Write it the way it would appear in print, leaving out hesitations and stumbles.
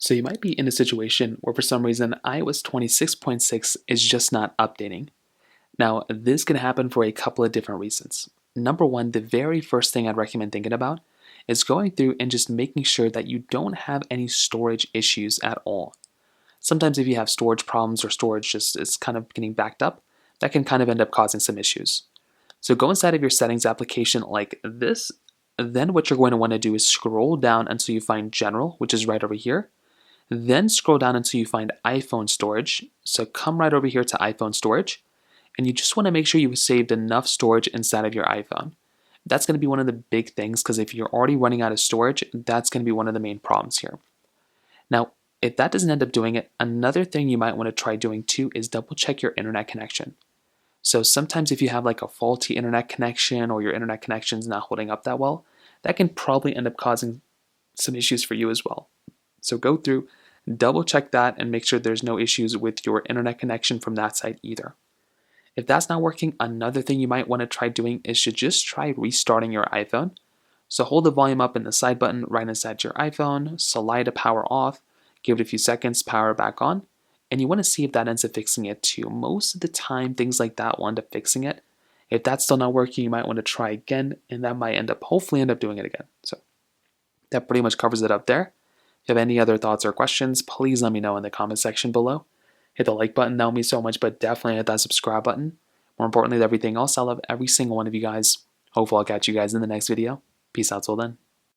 So you might be in a situation where for some reason iOS 26.6 is just not updating. Now, this can happen for a couple of different reasons. Number one, the very first thing I'd recommend thinking about is going through and just making sure that you don't have any storage issues at all. Sometimes if you have storage problems or storage just is kind of getting backed up, that can kind of end up causing some issues. So go inside of your settings application like this. Then what you're going to want to do is scroll down until you find general, which is right over here. Then scroll down until you find iPhone storage. So come right over here to iPhone storage. And you just want to make sure you've saved enough storage inside of your iPhone. That's going to be one of the big things because if you're already running out of storage, that's going to be one of the main problems here. Now, if that doesn't end up doing it, another thing you might want to try doing too is double check your internet connection. So sometimes if you have like a faulty internet connection or your internet connection is not holding up that well, that can probably end up causing some issues for you as well. So go through, double check that and make sure there's no issues with your internet connection from that side either. If that's not working, another thing you might want to try doing is to just try restarting your iPhone. So hold the volume up in the side button right inside your iPhone, slide the power off, give it a few seconds, power back on, and you want to see if that ends up fixing it too. Most of the time, things like that will end up fixing it. If that's still not working, you might want to try again, and that might hopefully end up doing it again. So that pretty much covers it up there. If you have any other thoughts or questions, please let me know in the comment section below. Hit the like button, that would mean so much, but definitely hit that subscribe button. More importantly than everything else, I love every single one of you guys. Hopefully I'll catch you guys in the next video. Peace out till then.